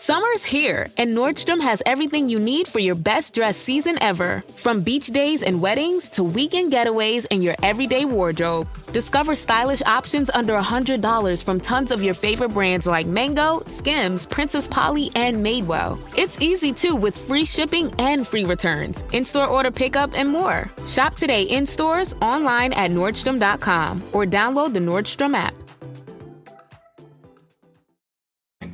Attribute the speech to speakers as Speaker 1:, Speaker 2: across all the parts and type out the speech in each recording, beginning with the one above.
Speaker 1: Summer's here, and Nordstrom has everything you need for your best dress season ever. From beach days and weddings to weekend getaways and your everyday wardrobe. Discover stylish options under $100 from tons of your favorite brands like Mango, Skims, Princess Polly, and Madewell. It's easy too with free shipping and free returns, in-store order pickup, and more. Shop today in stores, online at Nordstrom.com, or download the Nordstrom app.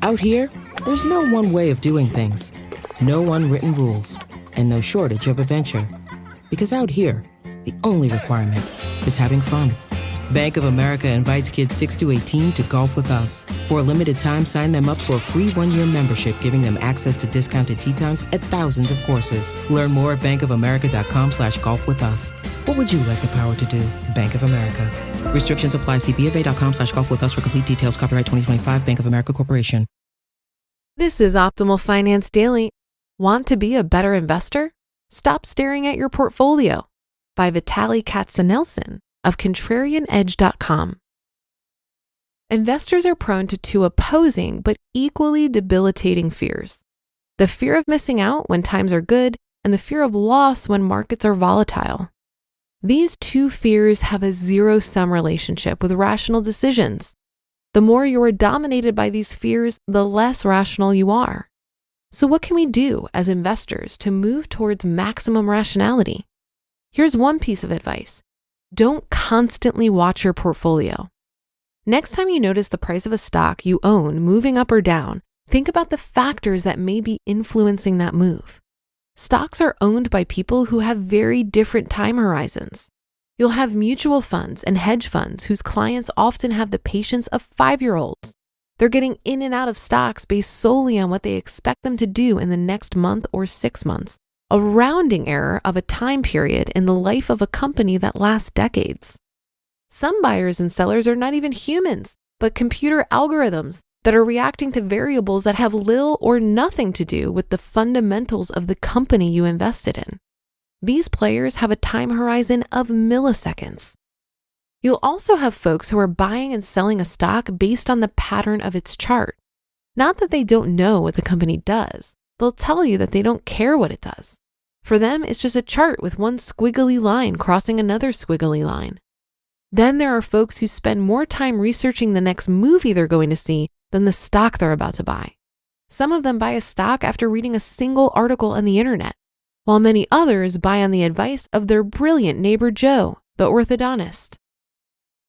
Speaker 2: Out here, there's no one way of doing things. No unwritten rules, and no shortage of adventure. Because out here, the only requirement is having fun. Bank of America invites kids 6 to 18 to golf with us. For a limited time, sign them up for a free 1-year membership, giving them access to discounted tee times at thousands of courses. Learn more at bankofamerica.com/golf with us. What would you like the power to do? Bank of America. Restrictions apply. See BofA.com/golf with us for complete details. Copyright 2025 Bank of America Corporation.
Speaker 3: This is Optimal Finance Daily. Want to be a better investor? Stop staring at your portfolio by Vitaliy Katsenelson of ContrarianEdge.com. Investors are prone to two opposing but equally debilitating fears: the fear of missing out when times are good and the fear of loss when markets are volatile. These two fears have a zero-sum relationship with rational decisions. The more you are dominated by these fears, the less rational you are. So what can we do as investors to move towards maximum rationality? Here's one piece of advice. Don't constantly watch your portfolio. Next time you notice the price of a stock you own moving up or down, think about the factors that may be influencing that move. Stocks are owned by people who have very different time horizons. You'll have mutual funds and hedge funds whose clients often have the patience of 5-year-olds. They're getting in and out of stocks based solely on what they expect them to do in the next month or 6 months, a rounding error of a time period in the life of a company that lasts decades. Some buyers and sellers are not even humans, but computer algorithms that are reacting to variables that have little or nothing to do with the fundamentals of the company you invested in. These players have a time horizon of milliseconds. You'll also have folks who are buying and selling a stock based on the pattern of its chart. Not that they don't know what the company does. They'll tell you that they don't care what it does. For them, it's just a chart with one squiggly line crossing another squiggly line. Then there are folks who spend more time researching the next movie they're going to see than the stock they're about to buy. Some of them buy a stock after reading a single article on the internet, while many others buy on the advice of their brilliant neighbor Joe, the orthodontist.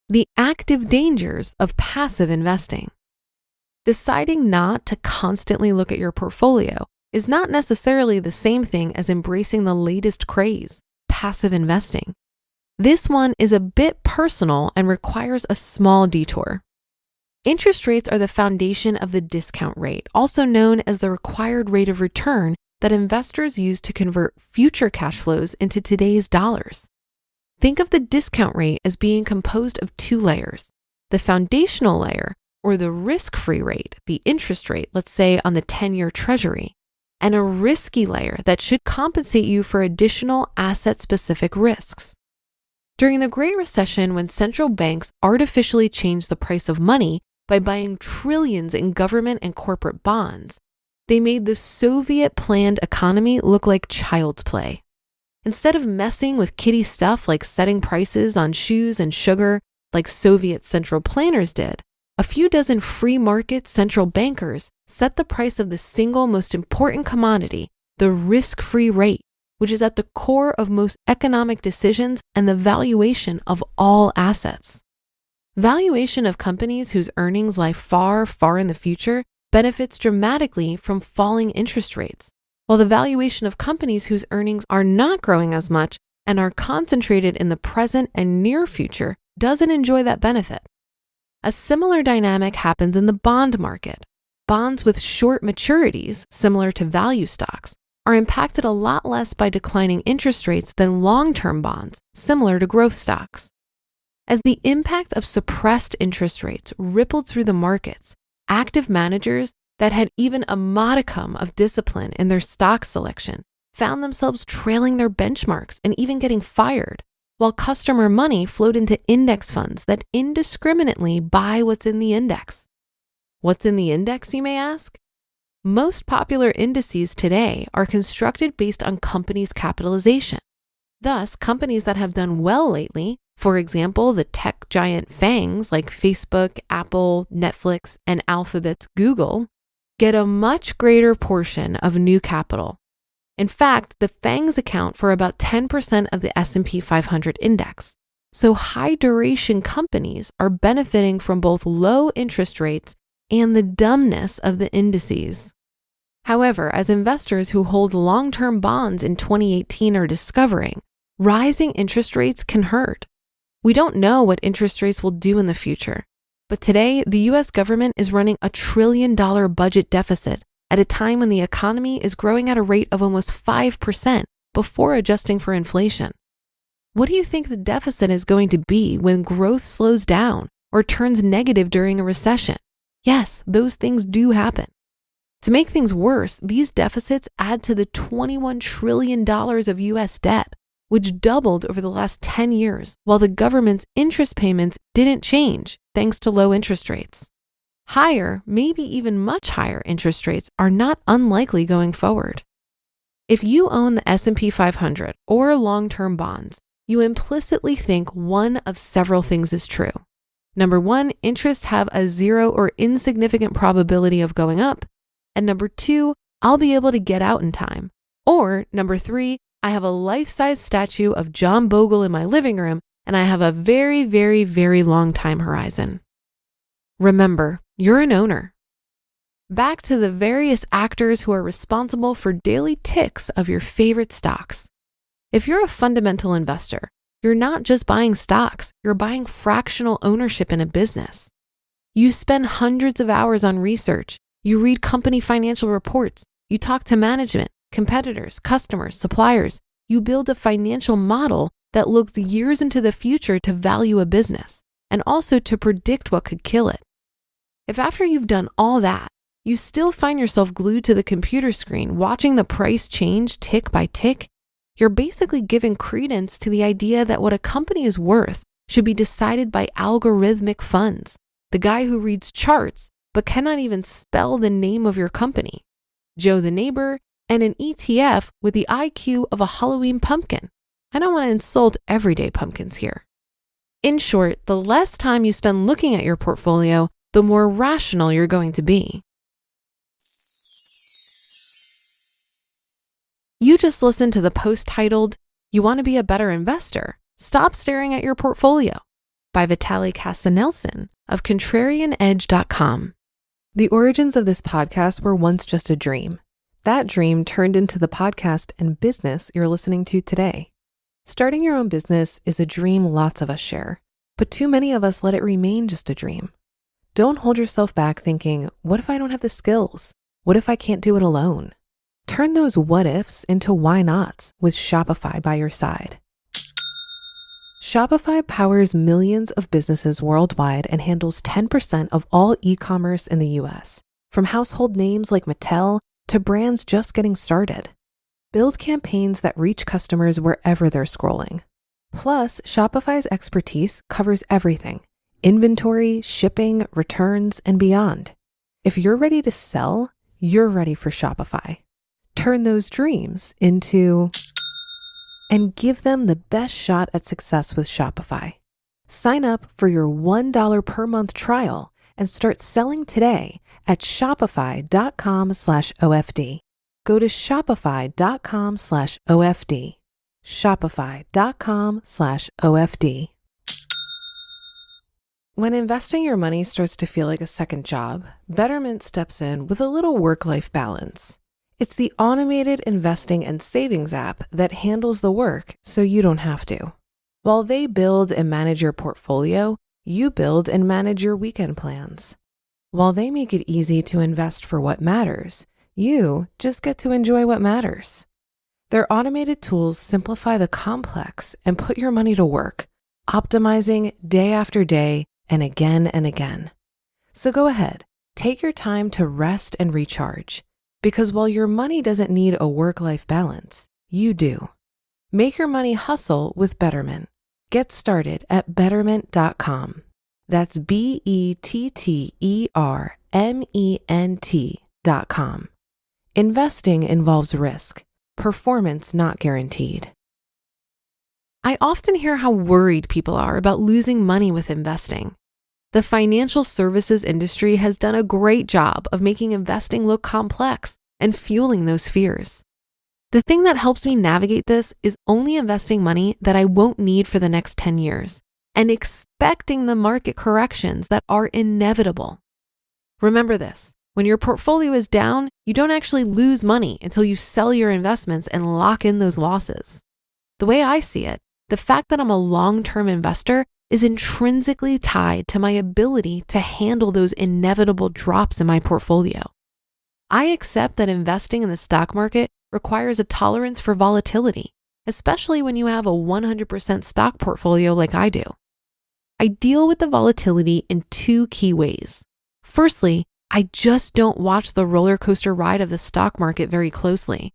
Speaker 3: The active dangers of passive investing. Deciding not to constantly look at your portfolio is not necessarily the same thing as embracing the latest craze, passive investing. This one is a bit personal and requires a small detour. Interest rates are the foundation of the discount rate, also known as the required rate of return that investors use to convert future cash flows into today's dollars. Think of the discount rate as being composed of 2 layers: the foundational layer, or the risk-free rate, the interest rate, let's say on the 10-year treasury, and a risky layer that should compensate you for additional asset-specific risks. During the Great Recession, when central banks artificially changed the price of money by buying trillions in government and corporate bonds, they made the Soviet-planned economy look like child's play. Instead of messing with kiddie stuff like setting prices on shoes and sugar like Soviet central planners did, a few dozen free market central bankers set the price of the single most important commodity, the risk-free rate, which is at the core of most economic decisions and the valuation of all assets. Valuation of companies whose earnings lie far, far in the future benefits dramatically from falling interest rates, while the valuation of companies whose earnings are not growing as much and are concentrated in the present and near future doesn't enjoy that benefit. A similar dynamic happens in the bond market. Bonds with short maturities, similar to value stocks, are impacted a lot less by declining interest rates than long-term bonds, similar to growth stocks. As the impact of suppressed interest rates rippled through the markets, active managers that had even a modicum of discipline in their stock selection found themselves trailing their benchmarks and even getting fired, while customer money flowed into index funds that indiscriminately buy what's in the index. What's in the index, you may ask? Most popular indices today are constructed based on companies' capitalization. Thus, companies that have done well lately, for example, the tech giant FANGs like Facebook, Apple, Netflix, and Alphabet's Google, get a much greater portion of new capital. In fact, the FANGs account for about 10% of the S&P 500 index. So high-duration companies are benefiting from both low interest rates and the dumbness of the indices. However, as investors who hold long-term bonds in 2018 are discovering, rising interest rates can hurt. We don't know what interest rates will do in the future, but today the US government is running a $1 trillion budget deficit at a time when the economy is growing at a rate of almost 5% before adjusting for inflation. What do you think the deficit is going to be when growth slows down or turns negative during a recession? Yes, those things do happen. To make things worse, these deficits add to the $21 trillion of US debt, which doubled over the last 10 years, while the government's interest payments didn't change thanks to low interest rates. Higher, maybe even much higher interest rates are not unlikely going forward. If you own the S&P 500 or long-term bonds, you implicitly think one of several things is true. Number one, interests have a 0 or insignificant probability of going up. And number two, I'll be able to get out in time. Or number three, I have a life-size statue of John Bogle in my living room, and I have a very, very, very long time horizon. Remember, you're an owner. Back to the various actors who are responsible for daily ticks of your favorite stocks. If you're a fundamental investor, you're not just buying stocks, you're buying fractional ownership in a business. You spend hundreds of hours on research, you read company financial reports, you talk to management, competitors, customers, suppliers. You build a financial model that looks years into the future to value a business and also to predict what could kill it. If after you've done all that, you still find yourself glued to the computer screen watching the price change tick by tick, you're basically giving credence to the idea that what a company is worth should be decided by algorithmic funds, the guy who reads charts but cannot even spell the name of your company, Joe the neighbor, and an ETF with the IQ of a Halloween pumpkin. I don't want to insult everyday pumpkins here. In short, the less time you spend looking at your portfolio, the more rational you're going to be. You just listened to the post titled, "You Want to Be a Better Investor? Stop Staring at Your Portfolio" by Vitaliy Katsenelson of contrarianedge.com. The origins of this podcast were once just a dream. That dream turned into the podcast and business you're listening to today. Starting your own business is a dream lots of us share, but too many of us let it remain just a dream. Don't hold yourself back thinking, what if I don't have the skills? What if I can't do it alone? Turn those what ifs into why nots with Shopify by your side. Shopify powers millions of businesses worldwide and handles 10% of all e-commerce in the US, from household names like Mattel to brands just getting started. Build campaigns that reach customers wherever they're scrolling. Plus, Shopify's expertise covers everything: inventory, shipping, returns, and beyond. If you're ready to sell, you're ready for Shopify. Turn those dreams into and give them the best shot at success with Shopify. Sign up for your $1 per month trial and start selling today at shopify.com/OFD. Go to shopify.com/OFD. Shopify.com/OFD. When investing your money starts to feel like a second job, Betterment steps in with a little work-life balance. It's the automated investing and savings app that handles the work so you don't have to. While they build and manage your portfolio, you build and manage your weekend plans. While they make it easy to invest for what matters, you just get to enjoy what matters. Their automated tools simplify the complex and put your money to work, optimizing day after day and again and again. So go ahead, take your time to rest and recharge. Because while your money doesn't need a work-life balance, you do. Make your money hustle with Betterment. Get started at betterment.com. That's BETTERMENT.com. Investing involves risk, performance not guaranteed. I often hear how worried people are about losing money with investing. The financial services industry has done a great job of making investing look complex and fueling those fears. The thing that helps me navigate this is only investing money that I won't need for the next 10 years and expecting the market corrections that are inevitable. Remember this, when your portfolio is down, you don't actually lose money until you sell your investments and lock in those losses. The way I see it, the fact that I'm a long-term investor is intrinsically tied to my ability to handle those inevitable drops in my portfolio. I accept that investing in the stock market requires a tolerance for volatility, especially when you have a 100% stock portfolio like I do. I deal with the volatility in two key ways. Firstly, I just don't watch the roller coaster ride of the stock market very closely.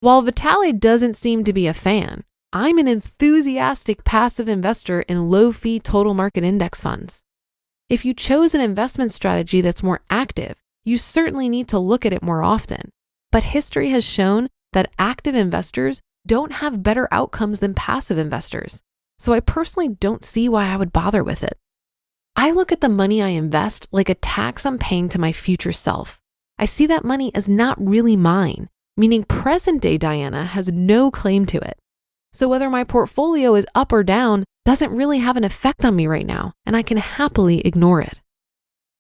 Speaker 3: While Vitaliy doesn't seem to be a fan, I'm an enthusiastic passive investor in low-fee total market index funds. If you chose an investment strategy that's more active, you certainly need to look at it more often. But history has shown that active investors don't have better outcomes than passive investors. So I personally don't see why I would bother with it. I look at the money I invest like a tax I'm paying to my future self. I see that money as not really mine, meaning present-day Diana has no claim to it. So whether my portfolio is up or down doesn't really have an effect on me right now, and I can happily ignore it.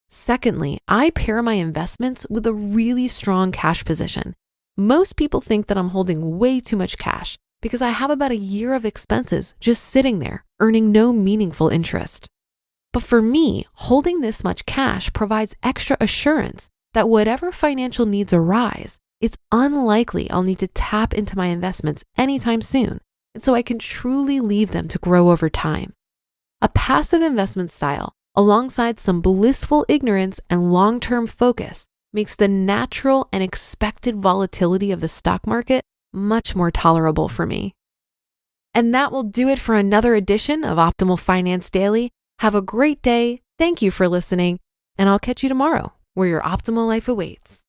Speaker 3: Secondly, I pair my investments with a really strong cash position. Most people think that I'm holding way too much cash because I have about a year of expenses just sitting there, earning no meaningful interest. But for me, holding this much cash provides extra assurance that whatever financial needs arise, it's unlikely I'll need to tap into my investments anytime soon, and so I can truly leave them to grow over time. A passive investment style, alongside some blissful ignorance and long-term focus, makes the natural and expected volatility of the stock market much more tolerable for me. And that will do it for another edition of Optimal Finance Daily. Have a great day. Thank you for listening, and I'll catch you tomorrow where your optimal life awaits.